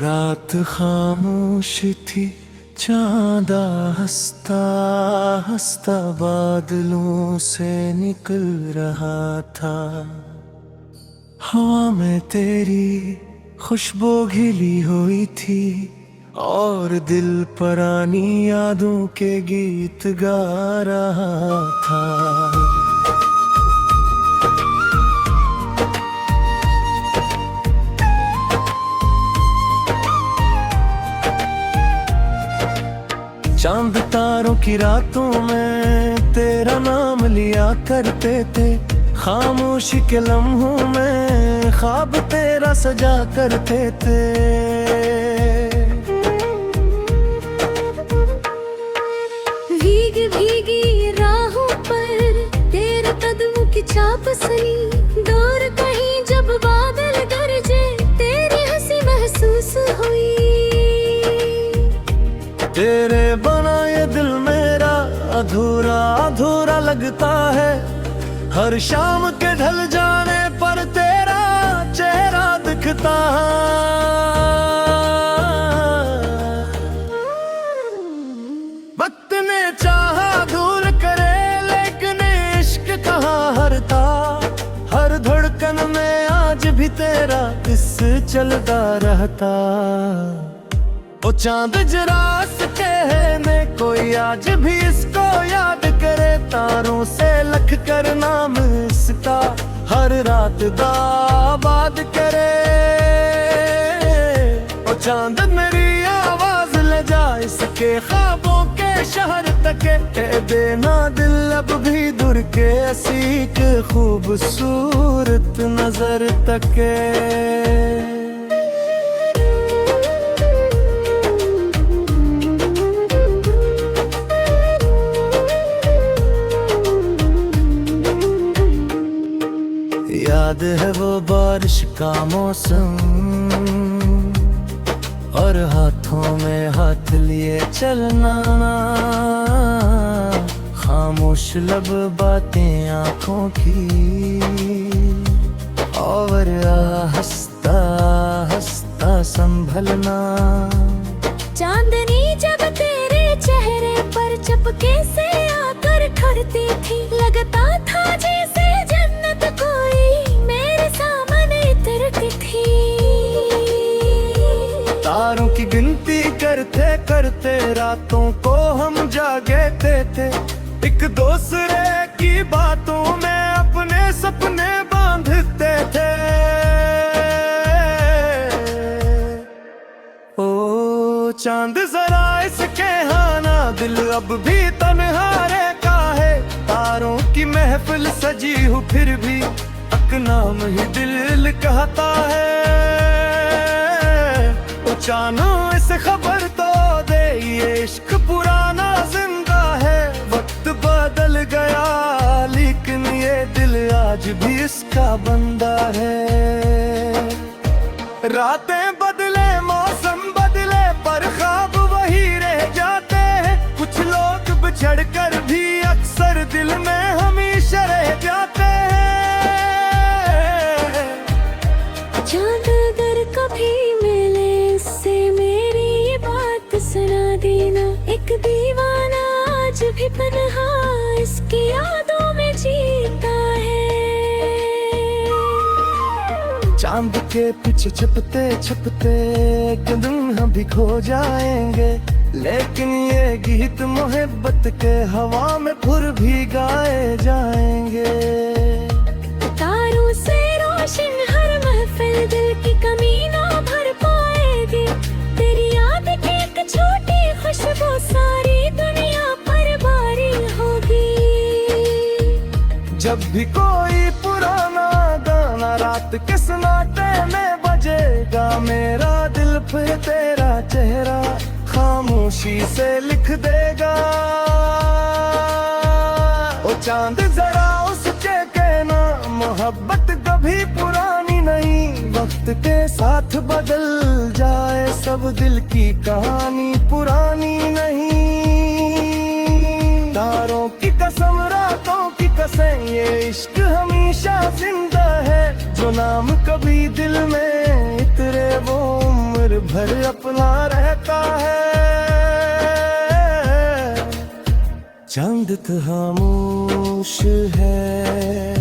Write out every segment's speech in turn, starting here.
रात खामोश थी, चांदा हंसता हंसता बादलों से निकल रहा था। हवा में तेरी खुशबू घिली हुई थी और दिल पुरानी यादों के गीत गा रहा था। चांद तारों की रातों में तेरा नाम लिया करते थे, खामोशी के लम्हों में ख्वाब तेरा सजा करते थे। भीग भीगी राहों पर तेरे कदमों की छाप सनी, दूर कहीं जब बादल गरजे तेरी हंसी महसूस हुई। तेरे बना ये दिल मेरा अधूरा अधूरा लगता है, हर शाम के ढल जाने पर तेरा चेहरा दिखता है। वक्त ने चाहा दूर करे लेकिन इश्क कहाँ हरता, हर धड़कन में आज भी तेरा किस चलता रहता। ओ चांद जरा कहने कोई आज भी इसको याद करे, तारों से लख कर नाम इसका हर रात आबाद करे। ओ चांद मेरी आवाज ले जा इसके ख्वाबों के शहर तक, देना दिल अब भी दूर के असीक खूबसूरत नजर तके। याद है वो बारिश का मौसम और हाथों में हाथ लिए चलना, खामोश लब बातें आंखों की और हंसता हंसता संभलना। चांदनी जब तेरे चेहरे पर चपके से आकर ठहरती थी, लगता था जैसे जन्नत कोई मेरे सामने उतरती थी। तारों की गिनती करते करते रातों को हम जागे थे, एक दूसरे की बातों में अपने सपने बांधते थे। ओ चांद जरा इसके हाना दिल अब भी तन्हा रहता है, तारों की महफिल सजी हूँ फिर भी नाम ही दिल कहता है। ओ चानो इस खबर तो दे ये इश्क पुराना जिंदा है, वक्त बदल गया लेकिन ये दिल आज भी इसका बंदा है। रातें बदले मौसम बदले पर ख्वाब वही रह जाते हैं, कुछ लोग बिछड़ कर भी अक्सर दिल में हमेशा रह जाते हैं। चांद अगर कभी मिले इससे मेरी ये बात सुना देना, एक दीवाना आज भी तन्हा इसकी यादों में जीता है। चांद के पीछे छुपते छुपते एक दिन हम भी खो जाएंगे, लेकिन ये गीत मोहब्बत के हवा में फिर भी गाए जाएंगे। तारों से रोशन हर महफिल दिल की कमी ना भर पाएगी, तेरी याद की एक छोटी खुशबू सारी दुनिया पर बारी होगी। जब भी कोई पुराना गाना रात के सन्नाटे में बजेगा, मेरा दिल फिर तेरा चेहरा खामोशी से लिख देगा। ओ चांद जरा उसके कहना मोहब्बत कभी पुरानी नहीं, वक्त के साथ बदल जाए सब दिल की कहानी पुरानी नहीं। तारों की कसम रातों की कसम ये इश्क हमेशा जिंदा है, जो नाम कभी दिल में उतरे वो उम्र भर अपना रहता है। चांद तो खामोश है,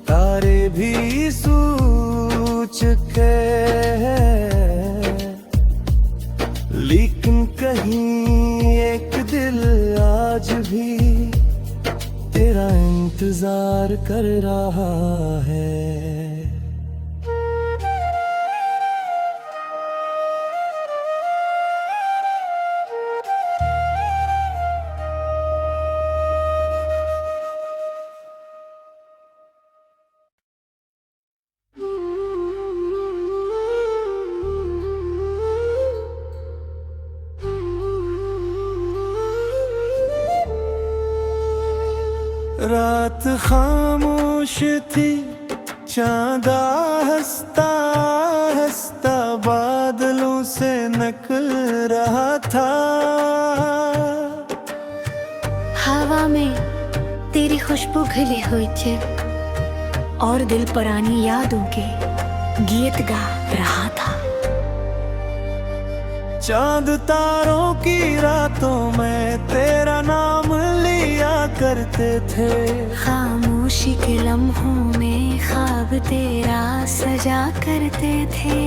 तारे भी सूचक है, लेकिन कहीं एक दिल आज भी तेरा इंतजार कर रहा है। रात खामोश थी, चांदा हंसता हंसता बादलों से निकल रहा था। हवा में तेरी खुशबू घिली हुई थी और दिल पुरानी यादों के गीत गा रहा था। चांद तारों की रातों में तेरा नाम लिया करते थे। खामोशी के लम्हों में ख्वाब तेरा सजा करते थे।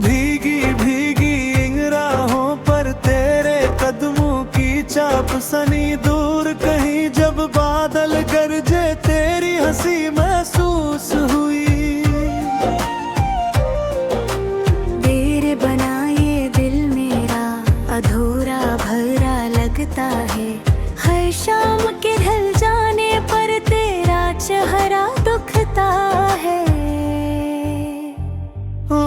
भीगी भीगी इन राहों पर तेरे कदमों की चाप सनी, दूर कहीं जब बादल गरजे तेरी हंसी महसूस हुई। अधूरा भरा लगता है, हर शाम के ढल जाने पर तेरा चेहरा दुखता है।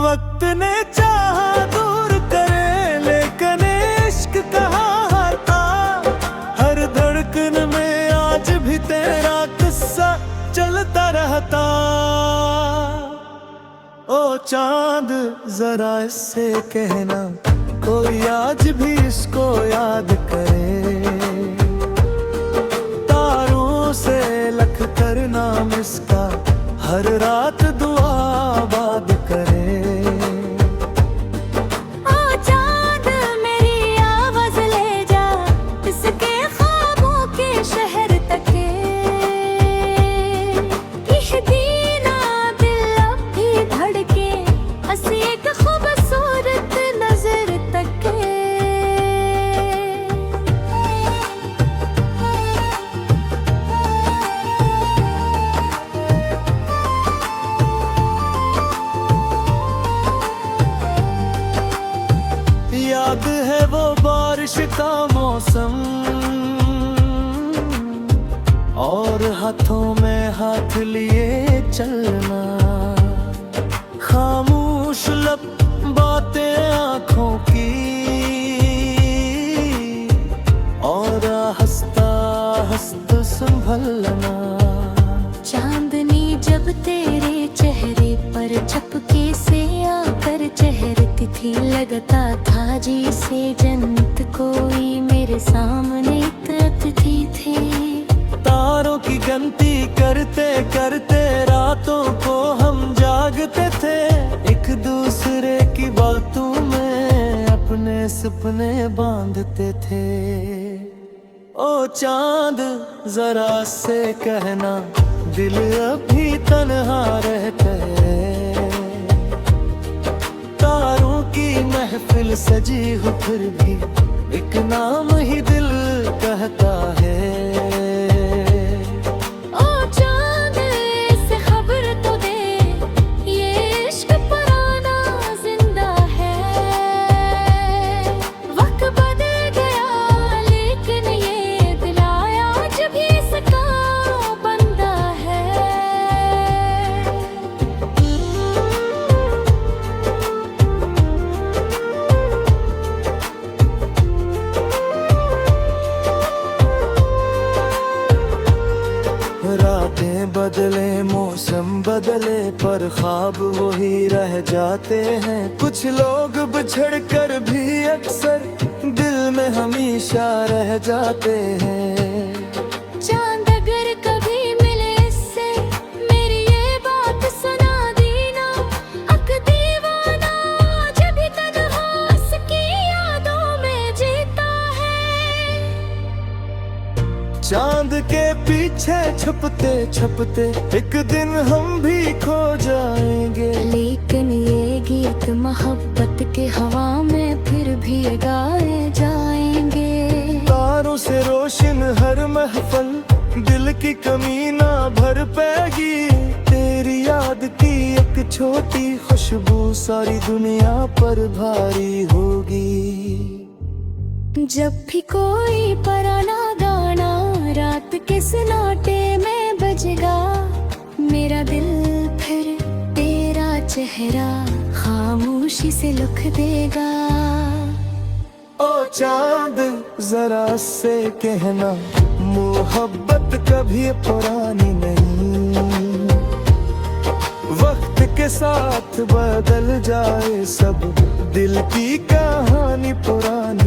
वक्त ने चाहा दूर करे, लेकिन इश्क कहाँ हारता। हर धड़कन में आज भी तेरा किस्सा चलता रहता। ओ चांद जरा इससे कहना, कोई आज भी इसको याद करे। तारों से लख कर नाम इसका हर रात दुआ आबाद करे। ओ चांद मेरी आवाज ले जा, इसके ख्वाबों के शहर तक। इस दीना दिल अब भी धड़के, हंसी एक खूबसूरत नजर तक। याद है वो बारिश का मौसम, और हाथों में हाथ लिए चलना। खामोश लब बातें आँखों की, और हंसता हंसता संभलना। चांदनी जब तेरे चेहरे पर चपके से आकर चहरती थी, लगता था जैसे जन्नत कोई मेरे सामने तरसती थी। तारों की गिनती करते करते रातों को हम जागते थे। एक दूसरे की बातों में अपने सपने बांधते थे। ओ चांद जरा से कहना, दिल अभी तन्हा रहता है। तारों की महफिल सजी हो फिर भी एक नाम ही दिल कहता है। ओ चांद इसे खबर तो दे, ये इश्क पुराना जिंदा है। वक्त बदल गया लेकिन ये दिल आज भी इसका बंदा है। रातें बदले मौसम बदले पर ख्वाब वही रह जाते हैं। कुछ लोग बिछड़ कर भी अक्सर दिल में हमेशा रह जाते हैं। चांद अगर कभी मिले इससे, मेरी ये चांद के पीछे छुपते छुपते एक दिन हम भी खो जाएंगे। लेकिन ये गीत मोहब्बत के हवा में फिर भी गाए जाएंगे। तारों से रोशन हर महफल, दिल की कमी ना भर पाएगी। तेरी याद की एक छोटी खुशबू सारी दुनिया पर भारी होगी। जब भी कोई पुराना गाना रात के सन्नाटे में बजेगा, मेरा दिल फिर तेरा चेहरा खामोशी से लिख देगा। ओ चांद जरा से कहना, मोहब्बत कभी पुरानी नहीं। वक्त के साथ बदल जाए सब, दिल की कहानी पुरानी